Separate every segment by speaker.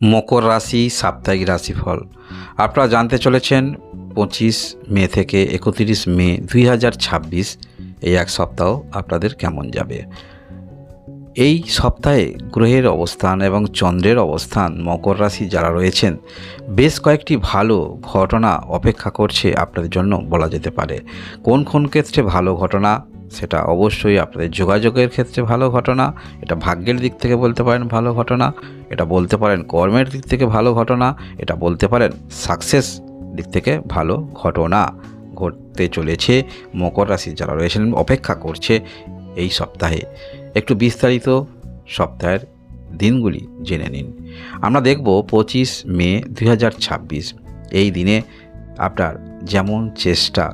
Speaker 1: মকর রাশি সাপ্তাহিক রাশিফল আপনারা জানতে চলেছেন 25 মে থেকে 31 মে 2026 এই এক সপ্তাহ আপনাদের কেমন যাবে। এই সপ্তাহে গ্রহের অবস্থান এবং চন্দ্রের অবস্থান মকর রাশি যারা রয়েছেন বেশ কয়েকটি ভালো ঘটনা অপেক্ষা করছে আপনাদের জন্য বলা যেতে পারে। কোন কোন ক্ষেত্রে ভালো ঘটনা, সেটা অবশ্যই আপনাদের যোগাযোগের ক্ষেত্রে ভালো ঘটনা, এটা ভাগ্যের দিক থেকে বলতে পারেন ভালো ঘটনা, এটা বলতে পারেন কর্মের দিক থেকে ভালো ঘটনা, এটা বলতে পারেন সাকসেস দিক থেকে ভালো ঘটনা ঘটতে চলেছে। মকর রাশি যারা রয়েছেন অপেক্ষা করছে এই সপ্তাহে। একটু বিস্তারিত সপ্তাহের দিনগুলি জেনে নিন। আমরা দেখব 25 মে 2026 এই দিনে আপনার যেমন চেষ্টা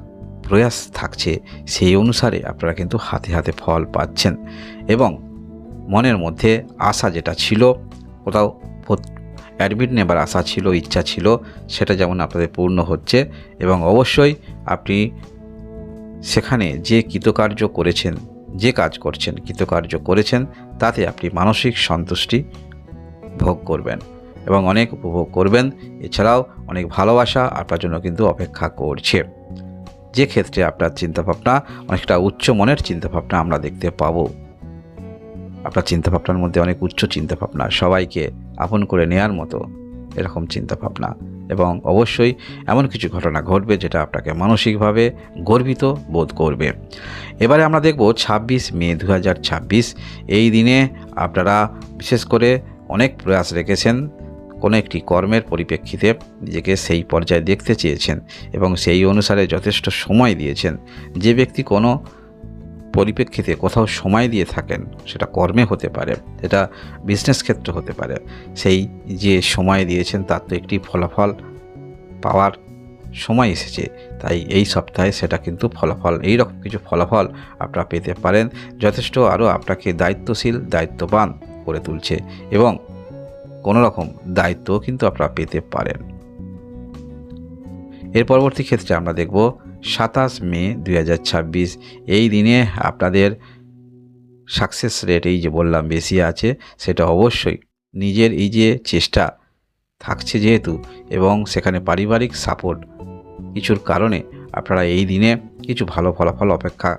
Speaker 1: প্রয়াস থাকছে সেই অনুসারে আপনারা কিন্তু হাতে হাতে ফল পাচ্ছেন এবং মনের মধ্যে আশা যেটা ছিল, কোথাও অ্যাডমিট নেবার আশা ছিল, ইচ্ছা ছিল, সেটা যেমন আপনাদের পূর্ণ হচ্ছে এবং অবশ্যই আপনি সেখানে যে কৃতকার্য করেছেন, যে কাজ করছেন কৃতকার্য করেছেন, তাতে আপনি মানসিক সন্তুষ্টি ভোগ করবেন এবং অনেক উপভোগ করবেন। এছাড়াও অনেক ভালোবাসা আপনার জন্য কিন্তু অপেক্ষা করছে। যে ক্ষেত্রে আপনার চিন্তাভাবনা অনেকটা উচ্চ মনের চিন্তাভাবনা আমরা দেখতে পাবো। আপনার চিন্তাভাবনার মধ্যে অনেক উচ্চ চিন্তাভাবনা, সবাইকে আপন করে নেওয়ার মতো এরকম চিন্তাভাবনা এবং অবশ্যই এমন কিছু ঘটনা ঘটবে যেটা আপনাকে মানসিকভাবে গর্বিত বোধ করবে। এবারে আমরা দেখব 26 মে 2026 এই দিনে আপনারা বিশেষ করে অনেক প্রয়াস রেখেছেন, কোনো একটি কর্মের পরিপ্রেক্ষিতে নিজেকে সেই পর্যায়ে দেখতে চেয়েছেন এবং সেই অনুসারে যথেষ্ট সময় দিয়েছেন। যে ব্যক্তি কোনো পরিপ্রেক্ষিতে কোথাও সময় দিয়ে থাকেন, সেটা কর্মে হতে পারে, সেটা বিজনেস ক্ষেত্রে হতে পারে, সেই যে সময় দিয়েছেন তার তো একটি ফলাফল পাওয়ার সময় এসেছে। তাই এই সপ্তাহে সেটা কিন্তু ফলাফল, এইরকম কিছু ফলাফল আপনারা পেতে পারেন। যথেষ্ট আরও আপনাকে দায়িত্বশীল, দায়িত্ববান করে তুলছে এবং কোনো রকম দায়িত্ব কিন্তু আপনারা পেতে পারেন। এর পরবর্তী ক্ষেত্রে আমরা দেখব 27 মে 2026 এই দিনে আপনাদের সাকসেস রেট এই যে বললাম বেশি আছে, সেটা অবশ্যই নিজের এই যে চেষ্টা থাকছে যেহেতু এবং সেখানে পারিবারিক সাপোর্ট কিছুর কারণে আপনারা এই দিনে কিছু ভালো ফলাফল অপেক্ষা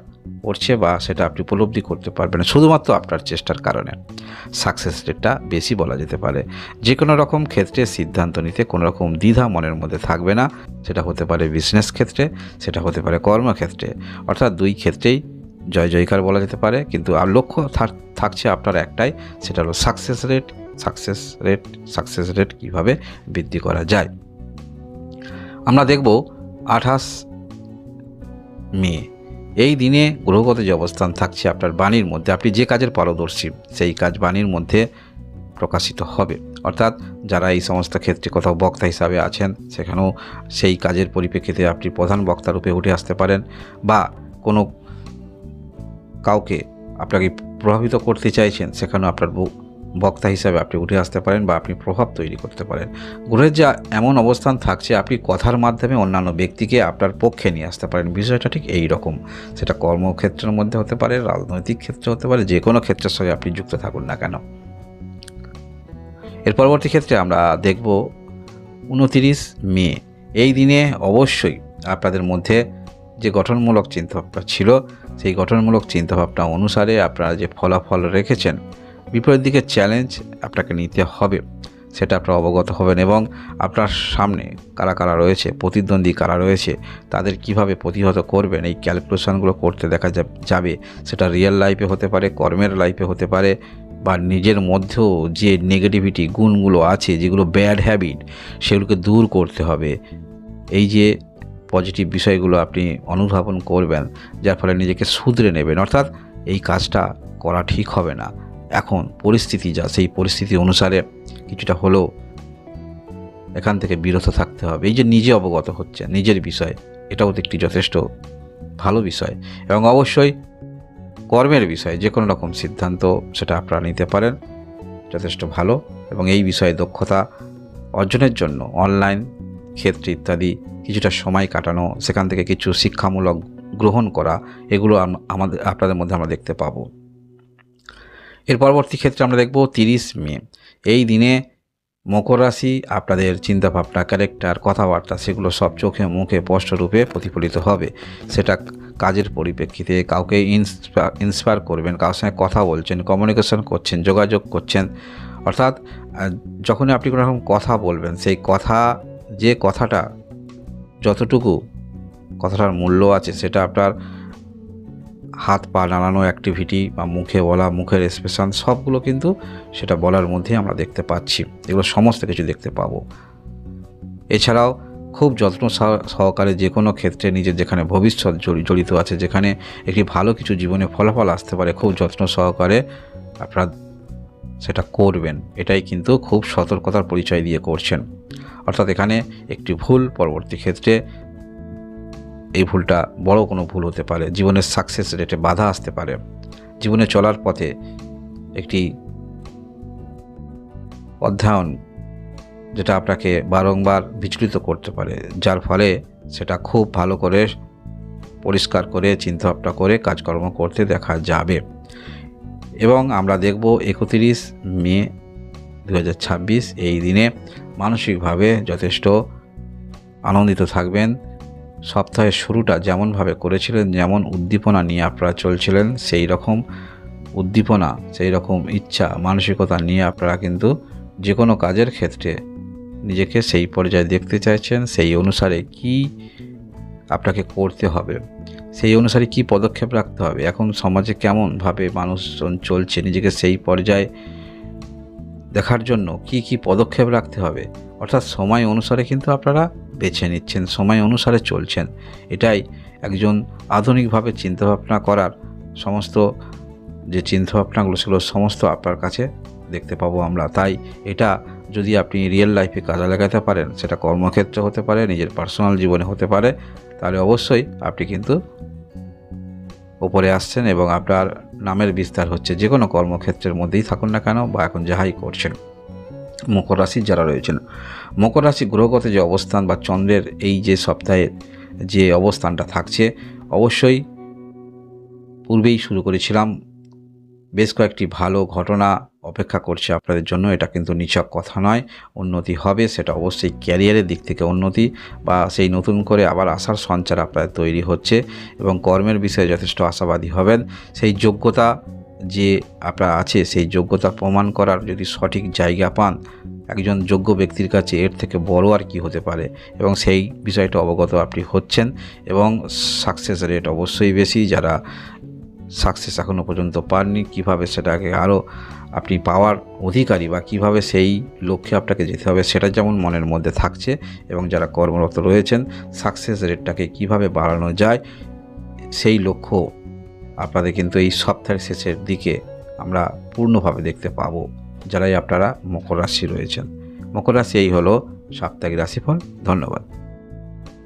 Speaker 1: করছে বা সেটা আপনি উপলব্ধি করতে পারবেন শুধুমাত্র আপনার চেষ্টার কারণে। সাকসেস রেটটা বেশি বলা যেতে পারে। যে কোনো রকম ক্ষেত্রে সিদ্ধান্ত নিতে কোনো রকম দ্বিধা মনের মধ্যে থাকবে না। সেটা হতে পারে বিজনেস ক্ষেত্রে, সেটা হতে পারে কর্মক্ষেত্রে, অর্থাৎ দুই ক্ষেত্রেই জয় জয়কার বলা যেতে পারে। কিন্তু আর লক্ষ্য থাকছে আপনার একটাই, সেটা হলো সাকসেস রেট কীভাবে বৃদ্ধি করা যায়। আমরা দেখব 28 মে এই দিনে গ্রহগত যে অবস্থান থাকছে আপনার বাণীর মধ্যে, আপনি যে কাজের পারদর্শী সেই কাজ বাণীর মধ্যে প্রকাশিত হবে। অর্থাৎ যারা এই সমস্ত ক্ষেত্রে কোথাও বক্তা হিসাবে আছেন, সেখানেও সেই কাজের পরিপ্রেক্ষিতে আপনি প্রধান বক্তা রূপে উঠে আসতে পারেন বা কোনো কাউকে আপনাকে প্রভাবিত করতে চাইছেন, সেখানেও আপনার বক্তা হিসাবে আপনি উঠে আসতে পারেন বা আপনি প্রভাব তৈরি করতে পারেন। গ্রহের যা এমন অবস্থান থাকছে, আপনি কথার মাধ্যমে অন্যান্য ব্যক্তিকে আপনার পক্ষে নিয়ে আসতে পারেন। বিষয়টা ঠিক এই রকম, সেটা কর্মক্ষেত্রের মধ্যে হতে পারে, রাজনৈতিক ক্ষেত্রে হতে পারে, যে কোনো ক্ষেত্রের সঙ্গে আপনি যুক্ত থাকুন না কেন। এর পরবর্তী ক্ষেত্রে আমরা দেখব 29 মে এই দিনে অবশ্যই আপনাদের মধ্যে যে গঠনমূলক চিন্তাভাবনা ছিল, সেই গঠনমূলক চিন্তাভাবনা অনুসারে আপনারা যে ফলাফল রেখেছেন, বিপরীত দিকে চ্যালেঞ্জ আপনাকে নিতে হবে, সেটা আপনারা অবগত হবেন এবং আপনার সামনে কারা কারা রয়েছে, প্রতিদ্বন্দ্বী কারা রয়েছে, তাদের কিভাবে প্রতিহত করবেন এই ক্যালকুলেশনগুলো করতে দেখা যাবে। সেটা রিয়েল লাইফে হতে পারে, কর্মের লাইফে হতে পারে বা নিজের মধ্যেও যে নেগেটিভিটি গুণগুলো আছে, যেগুলো ব্যাড হ্যাবিট, সেগুলোকে দূর করতে হবে। এই যে পজিটিভ বিষয়গুলো আপনি অনুধাবন করবেন, যার ফলে নিজেকে শুধরে নেবেন। অর্থাৎ এই কাজটা করা ঠিক হবে না, এখন পরিস্থিতি যা, সেই পরিস্থিতি অনুসারে কিছুটা হলেও এখান থেকে বিরত থাকতে হবে। এই যে নিজে অবগত হচ্ছে নিজের বিষয়, এটাও একটি যথেষ্ট ভালো বিষয় এবং অবশ্যই কর্মের বিষয় যে কোনো রকম সিদ্ধান্ত সেটা আপনারা নিতে পারেন, যথেষ্ট ভালো। এবং এই বিষয়ে দক্ষতা অর্জনের জন্য অনলাইন ক্ষেত্রে ইত্যাদি কিছুটা সময় কাটানো, সেখান থেকে কিছু শিক্ষামূলক গ্রহণ করা, এগুলো আপনাদের মধ্যে আমরা দেখতে পাবো। এর পরবর্তী ক্ষেত্রে আমরা দেখব 30 মে এই দিনে মকর রাশি, আপনাদের চিন্তাভাবনা, ক্যারেক্টার, কথাবার্তা সেগুলো সব চোখে মুখে স্পষ্টরূপে প্রতিফলিত হবে। সেটা কাজের পরিপ্রেক্ষিতে কাউকে ইন্সপায়ার করবেন, কারোর সঙ্গে কথা বলছেন, কমিউনিকেশন করছেন, যোগাযোগ করছেন, অর্থাৎ যখনই আপনি কোনো রকম কথা বলবেন, সেই কথা, যে কথাটা যতটুকু কথাটার মূল্য আছে, সেটা আপনার হাত পা নাড়ানো অ্যাক্টিভিটি বা মুখে বলা, মুখের এক্সপ্রেশন সবগুলো কিন্তু সেটা বলার মধ্যেই আমরা দেখতে পাচ্ছি। এগুলো সমস্ত কিছু দেখতে পাবো। এছাড়াও খুব যত্ন সহকারে যে কোনো ক্ষেত্রে নিজের যেখানে ভবিষ্যৎ জড়িত আছে, যেখানে একটি ভালো কিছু জীবনে ফলাফল আসতে পারে, খুব যত্ন সহকারে আপনারা সেটা করবেন। এটাই কিন্তু খুব সতর্কতার পরিচয় দিয়ে করছেন। অর্থাৎ এখানে একটি ভুল পরবর্তী ক্ষেত্রে, এই ভুলটা বড় কোনো ভুল হতে পারে, জীবনের সাকসেস রেটে বাধা আসতে পারে, জীবনে চলার পথে একটি অধ্যয়ন যেটা আপনাকে বারংবার বিচলিত করতে পারে, যার ফলে সেটা খুব ভালো করে পরিষ্কার করে চিন্তাভাবনা করে কাজকর্ম করতে দেখা যাবে। এবং আমরা দেখব 31 মে 2026 এই দিনে মানসিকভাবে যথেষ্ট আনন্দিত থাকবেন। সপ্তাহের শুরুটা যেমনভাবে করেছিলেন, যেমন উদ্দীপনা নিয়ে আপনারা চলছিলেন, সেই রকম উদ্দীপনা, সেই রকম ইচ্ছা, মানসিকতা নিয়ে আপনারা কিন্তু যে কোনো কাজের ক্ষেত্রে নিজেকে সেই পর্যায়ে দেখতে চাইছেন। সেই অনুসারে কি আপনাকে করতে হবে, সেই অনুসারে কি পদক্ষেপ রাখতে হবে, এখন সমাজে কেমনভাবে মানুষজন চলছে, নিজেকে সেই পর্যায়ে দেখার জন্য কি কি পদক্ষেপ রাখতে হবে, অর্থাৎ সময় অনুসারে কিন্তু আপনারা বেছে নিচ্ছেন, সময় অনুসারে চলছেন। এটাই একজন আধুনিকভাবে চিন্তাভাবনা করার সমস্ত যে চিন্তাভাবনাগুলো, সেগুলো সমস্ত আপনার কাছে দেখতে পাবো আমরা। তাই এটা যদি আপনি রিয়েল লাইফে কাজে লাগাতে পারেন, সেটা কর্মক্ষেত্রে হতে পারে, নিজের পার্সোনাল জীবনে হতে পারে, তাহলে অবশ্যই আপনি কিন্তু ওপরে আসছেন এবং আপনার নামের বিস্তার হচ্ছে, যে কোনো কর্মক্ষেত্রের মধ্যেই থাকুন না কেন বা এখন যাহাই করছেন। মকর রাশির যারা রয়েছেন, মকর রাশি গ্রহগত যে অবস্থান বা চন্দ্রের এই যে সপ্তাহের যে অবস্থানটা থাকছে, অবশ্যই পূর্বেই শুরু করেছিলাম, বেশ কয়েকটি ভালো ঘটনা অপেক্ষা করছে আপনাদের জন্য। এটা কিন্তু নিছক কথা নয়, উন্নতি হবে, সেটা অবশ্যই ক্যারিয়ারের দিক থেকে উন্নতি বা সেই নতুন করে আবার আশার সঞ্চার আপনাদের তৈরি হচ্ছে এবং কর্মের বিষয়ে যথেষ্ট আশাবাদী হবেন। সেই যোগ্যতা যে আপনার আছে, সেই যোগ্যতা প্রমাণ করার যদি সঠিক জায়গা পান, একজন যোগ্য ব্যক্তির কাছে এর থেকে বড় আর কি হতে পারে, এবং সেই বিষয়টা অবগত আপনি হচ্ছেন এবং সাকসেস রেট অবশ্যই বেশি। যারা সাকসেস এখনও পর্যন্ত পাননি, কিভাবে সেটাকে আরও আপনি পাওয়ার অধিকারী বা কিভাবে সেই লক্ষ্যে আপনাকে যেতে হবে, সেটা যেমন মনের মধ্যে থাকছে। এবং যারা কর্মরত রয়েছেন, সাকসেস রেটটাকে কিভাবে বাড়ানো যায়, সেই লক্ষ্য আপনাদের কিন্তু এই সপ্তাহের শেষের দিকে আমরা পূর্ণভাবে দেখতে পাবো, যারাই আপনারা মকর রাশি রয়েছেন। মকর রাশি এই হলো সাপ্তাহিক রাশিফল। ধন্যবাদ।